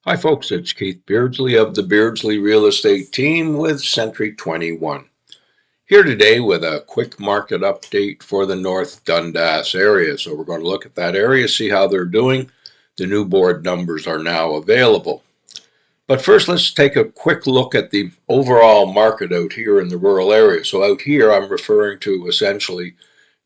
Hi folks, it's Keith Beardsley of the Beardsley Real Estate Team with Century 21. Here today with a quick market update for the North Dundas area. So we're going to look at that area, see how they're doing. The new board numbers are now available. But first, let's take a quick look at the overall market out here in the rural area. So out here, I'm referring to essentially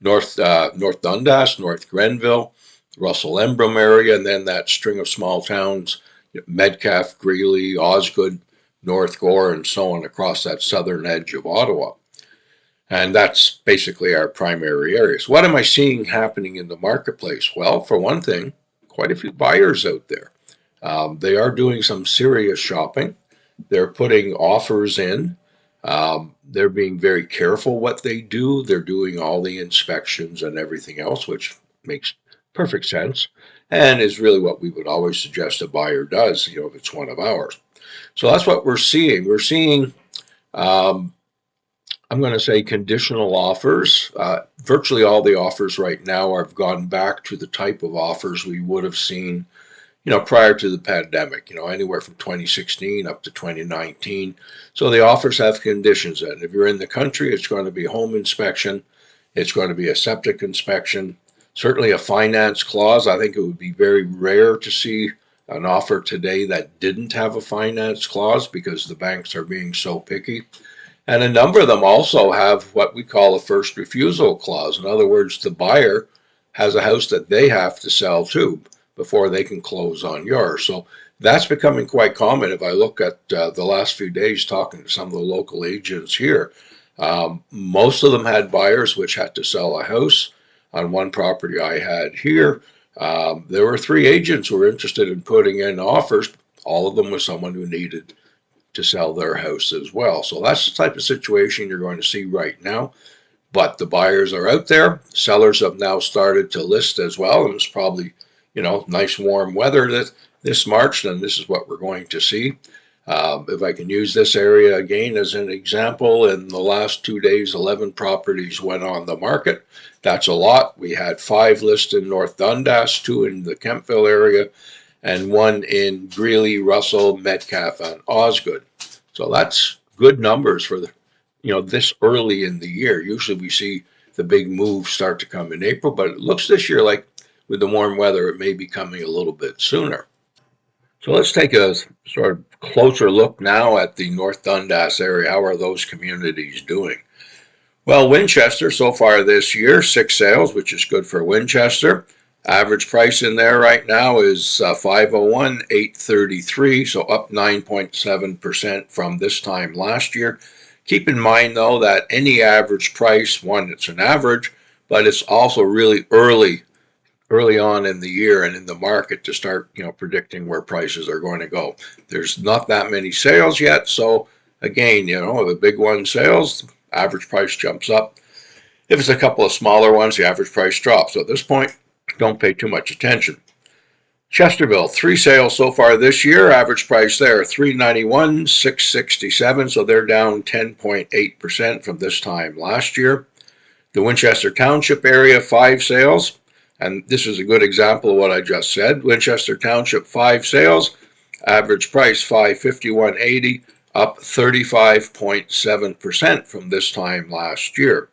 North Dundas, North Grenville, Russell Embrun area, and then that string of small towns, Metcalfe, Greely, Osgoode, North Gore, and so on across that southern edge of Ottawa. And that's basically our primary areas. What am I seeing happening in the marketplace? Well, for one thing, quite a few buyers out there. They are doing some serious shopping. They're putting offers in. They're being very careful what they do. They're doing all the inspections and everything else, which makes perfect sense and is really what we would always suggest a buyer does, if it's one of ours. So that's what we're seeing. We're seeing, I'm going to say, conditional offers. Virtually all the offers right now have gone back to the type of offers we would have seen prior to the pandemic, anywhere from 2016 up to 2019. So the offers have conditions in. If you're in the country, it's going to be a home inspection. It's going to be a septic inspection. Certainly a finance clause. I think it would be very rare to see an offer today that didn't have a finance clause because the banks are being so picky. And a number of them also have what we call a first refusal clause. In other words, the buyer has a house that they have to sell too before they can close on yours. So that's becoming quite common. If I look at the last few days talking to some of the local agents here, most of them had buyers which had to sell a house. On one property I had here, there were 3 agents who were interested in putting in offers. All of them was someone who needed to sell their house as well. So that's the type of situation you're going to see right now. But the buyers are out there. Sellers have now started to list as well, and it's probably nice warm weather this March, then this is what we're going to see. If I can use this area again as an example, in the last 2 days, 11 properties went on the market. That's a lot. We had 5 listed in North Dundas, 2 in the Kemptville area, and 1 in Greely, Russell, Metcalfe, and Osgoode. So that's good numbers for this early in the year. Usually we see the big moves start to come in April, but it looks this year like with the warm weather, it may be coming a little bit sooner. So let's take a sort of closer look now at the North Dundas area. How are those communities doing? Well, Winchester so far this year, 6 sales, which is good for Winchester. Average price in there right now is 501,833, so up 9.7% from this time last year. Keep in mind, though, that any average price, one, it's an average, but it's also really early on in the year and in the market to start, predicting where prices are going to go. There's not that many sales yet, so again, if a big one sales, average price jumps up. If it's a couple of smaller ones, the average price drops. So at this point, don't pay too much attention. Chesterville, 3 sales so far this year. Average price there, $391,667. So they're down 10.8% from this time last year. The Winchester Township area, 5 sales. And this is a good example of what I just said. Winchester Township, 5 sales. Average price, $551.80, up 35.7% from this time last year.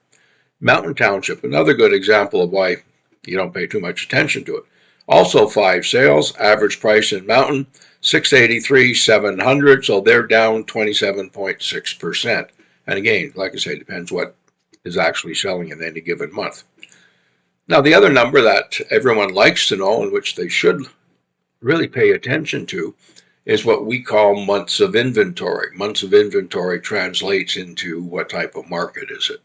Mountain Township, another good example of why you don't pay too much attention to it. Also 5 sales, average price in Mountain, $683,700, so they're down 27.6%. And again, like I say, it depends what is actually selling in any given month. Now, the other number that everyone likes to know and which they should really pay attention to is what we call months of inventory. Months of inventory translates into what type of market is it.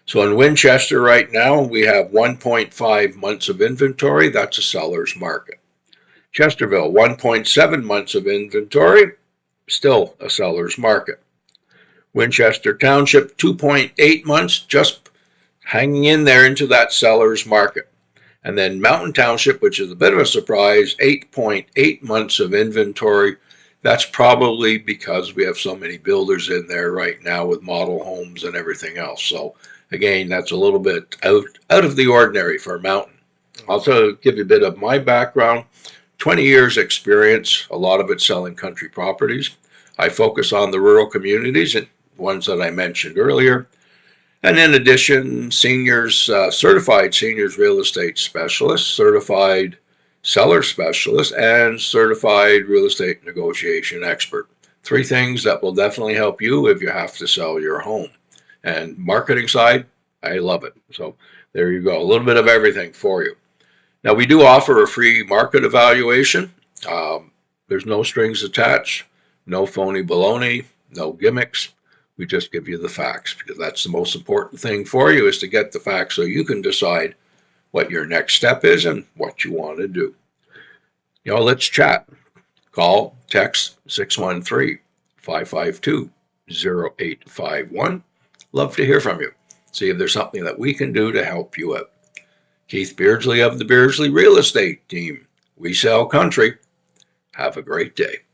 So in Winchester right now, we have 1.5 months of inventory. That's a seller's market. Chesterville, 1.7 months of inventory, still a seller's market. Winchester Township, 2.8 months, just hanging in there into that seller's market. And then Mountain Township, which is a bit of a surprise, 8.8 months of inventory. That's probably because we have so many builders in there right now with model homes and everything else. So again, that's a little bit out of the ordinary for Mountain. Also give you a bit of my background. 20 years experience, a lot of it selling country properties. I focus on the rural communities and ones that I mentioned earlier. And in addition, certified seniors real estate specialist, certified seller specialist, and certified real estate negotiation expert. 3 things that will definitely help you if you have to sell your home. And marketing side, I love it. So there you go, a little bit of everything for you. Now, we do offer a free market evaluation. There's no strings attached, no phony baloney, no gimmicks. We just give you the facts, because that's the most important thing for you, is to get the facts so you can decide what your next step is and what you want to do. Let's chat. Call, text 613-552-0851. Love to hear from you. See if there's something that we can do to help you out. Keith Beardsley of the Beardsley Real Estate Team. We sell country. Have a great day.